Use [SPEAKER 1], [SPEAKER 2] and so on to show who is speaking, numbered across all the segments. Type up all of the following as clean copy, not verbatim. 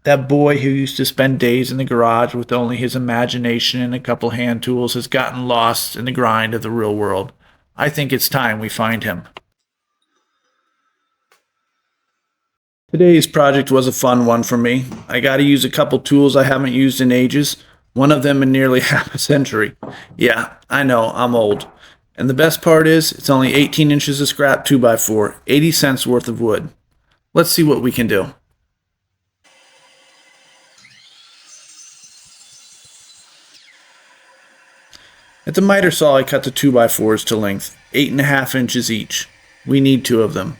[SPEAKER 1] That boy who used to spend days in the garage with only his imagination and a couple hand tools has gotten lost in the grind of the real world. I think it's time we find him. Today's project was a fun one for me. I got to use a couple tools I haven't used in ages, one of them in nearly half a century. Yeah, I know, I'm old. And the best part is, it's only 18 inches of scrap 2x4, 80 cents worth of wood. Let's see what we can do. At the miter saw, I cut the 2x4s to length, 8.5 inches each. We need 2 of them.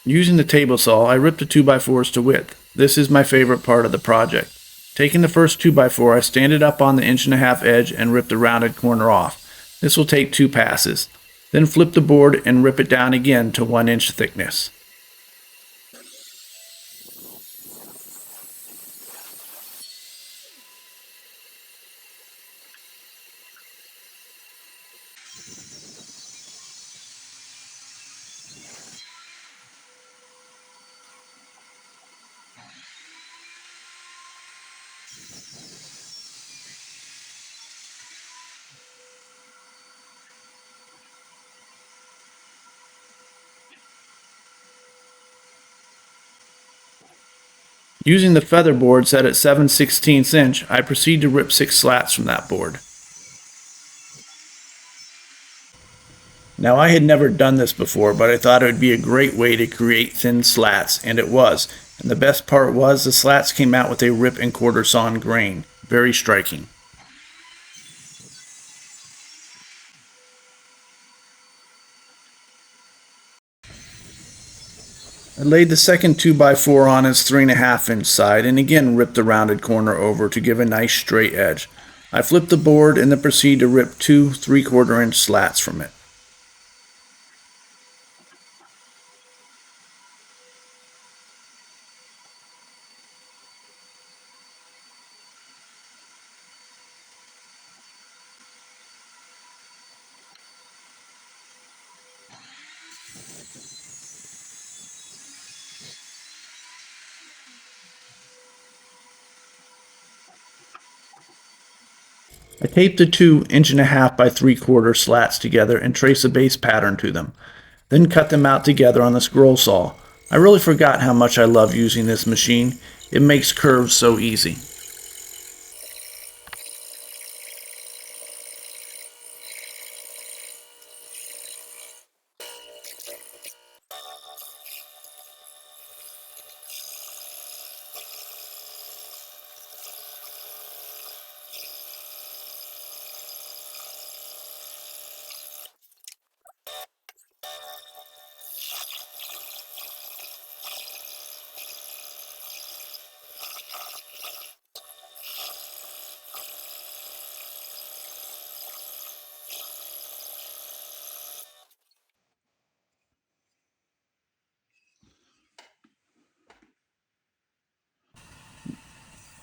[SPEAKER 1] Using the table saw, I ripped the 2x4s to width. This is my favorite part of the project. Taking the first 2x4, I stand it up on the 1.5 inch edge and rip the rounded corner off. This will take 2 passes. Then flip the board and rip it down again to 1 inch thickness. Using the feather board set at 7/16 inch, I proceed to rip 6 slats from that board. Now I had never done this before, but I thought it would be a great way to create thin slats, and it was. And the best part was the slats came out with a rip and quarter sawn grain. Very striking. I laid the second 2x4 on its 3.5 inch side and again ripped the rounded corner over to give a nice straight edge. I flipped the board and then proceed to rip 2 3/4 inch slats from it. I taped the 2.5 inch by 3/4 slats together and traced a base pattern to them. Then cut them out together on the scroll saw. I really forgot how much I love using this machine. It makes curves so easy.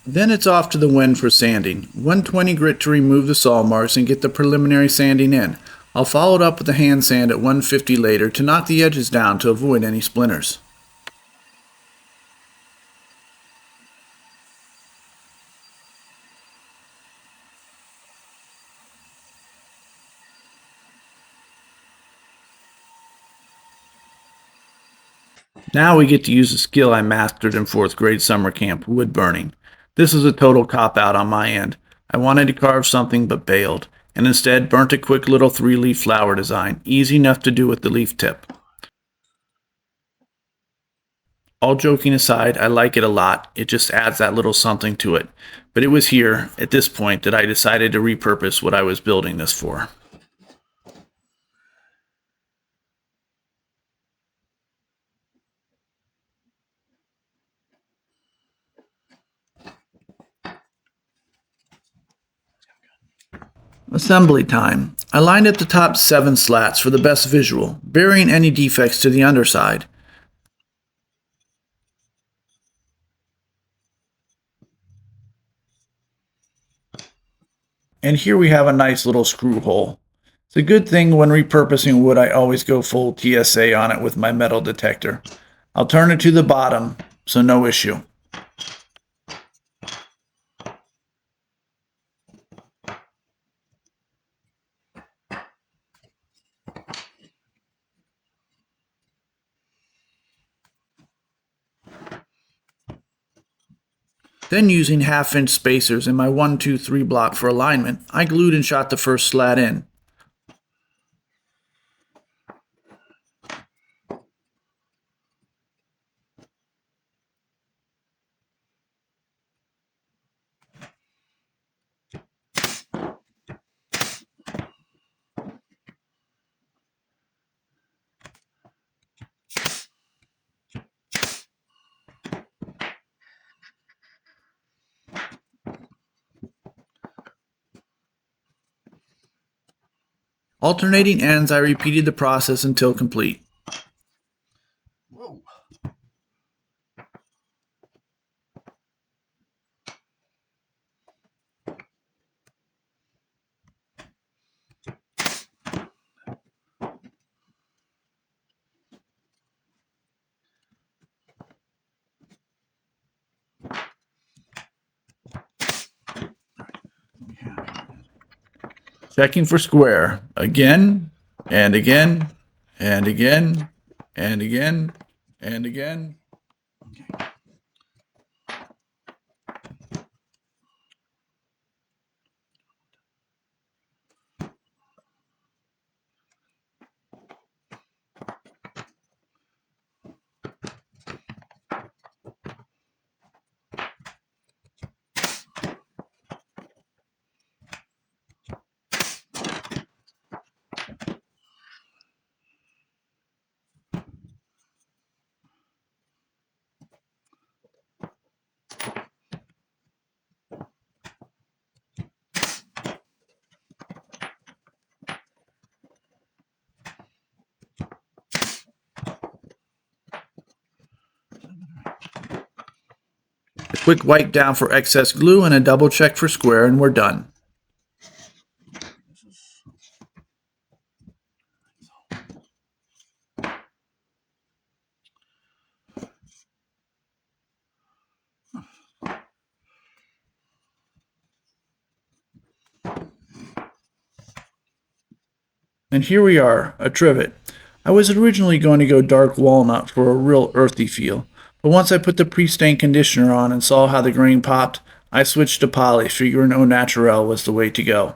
[SPEAKER 1] Then it's off to the wind for sanding. 120 grit to remove the saw marks and get the preliminary sanding in. I'll follow it up with a hand sand at 150 later to knock the edges down to avoid any splinters. Now we get to use a skill I mastered in 4th grade summer camp, wood burning. This is a total cop-out on my end. I wanted to carve something but bailed, and instead burnt a quick little 3-leaf flower design, easy enough to do with the leaf tip. All joking aside, I like it a lot. It just adds that little something to it. But it was here, at this point, that I decided to repurpose what I was building this for. Assembly time. I lined up the top 7 slats for the best visual, burying any defects to the underside. And here we have a nice little screw hole. It's a good thing when repurposing wood, I always go full TSA on it with my metal detector. I'll turn it to the bottom, so no issue. Then using 1/2 inch spacers in my 1, 2, 3 block for alignment, I glued and shot the first slat in. Alternating ends, I repeated the process until complete.
[SPEAKER 2] Whoa.
[SPEAKER 1] Checking for square again and again and again and again and again.
[SPEAKER 2] Okay.
[SPEAKER 1] A quick wipe down for excess glue and a double check for square, and we're done.
[SPEAKER 2] This is
[SPEAKER 1] And here we are, a trivet. I was originally going to go dark walnut for a real earthy feel, but once I put the pre-stain conditioner on and saw how the grain popped, I switched to poly, figuring au naturel was the way to go.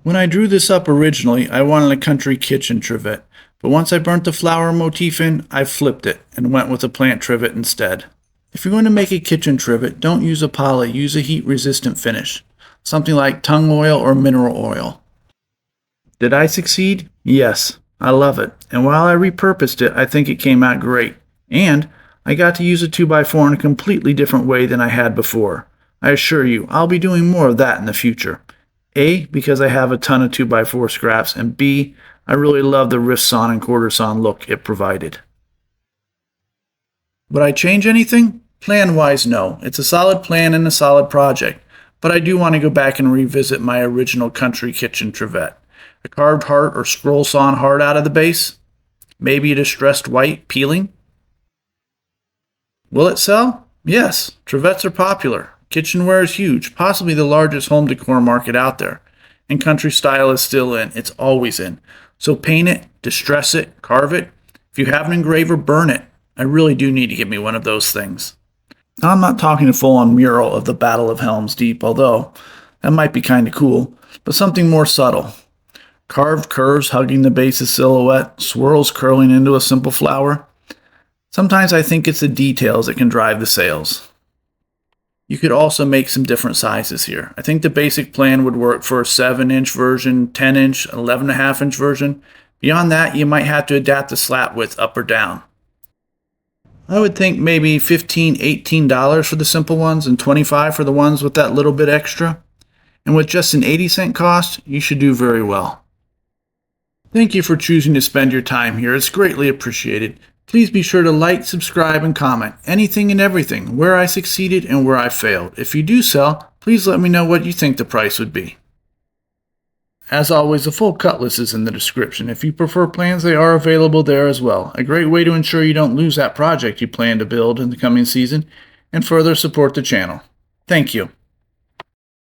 [SPEAKER 1] When I drew this up originally, I wanted a country kitchen trivet, but once I burnt the flower motif in, I flipped it and went with a plant trivet instead. If you're going to make a kitchen trivet, don't use a poly, use a heat-resistant finish, something like tung oil or mineral oil. Did I succeed? Yes, I love it, and while I repurposed it, I think it came out great. And I got to use a 2x4 in a completely different way than I had before. I assure you, I'll be doing more of that in the future. A, because I have a ton of 2x4 scraps, and B, I really love the rift sawn and quarter sawn look it provided. Would I change anything? Plan-wise, no. It's a solid plan and a solid project, but I do want to go back and revisit my original country kitchen trivet. A carved heart or scroll sawn heart out of the base? Maybe a distressed white peeling? Will it sell? Yes, trivets are popular. Kitchenware is huge, possibly the largest home decor market out there. And country style is still in. It's always in. So paint it, distress it, carve it. If you have an engraver, burn it. I really do need to get me one of those things. Now, I'm not talking a full-on mural of the Battle of Helm's Deep, although that might be kind of cool, but something more subtle. Carved curves hugging the base's silhouette, swirls curling into a simple flower. Sometimes I think it's the details that can drive the sales. You could also make some different sizes here. I think the basic plan would work for a 7-inch version, 10-inch, 11.5-inch version. Beyond that, you might have to adapt the slat width up or down. I would think maybe $15, $18 for the simple ones and $25 for the ones with that little bit extra. And with just an 80-cent cost, you should do very well. Thank you for choosing to spend your time here. It's greatly appreciated. Please be sure to like, subscribe, and comment anything and everything, where I succeeded and where I failed. If you do sell, Please let me know what you think the price would be. As always, a full cut list is in the description. If you prefer plans, they are available there as well. A great way to ensure you don't lose that project you plan to build in the coming season and further support the channel. Thank you.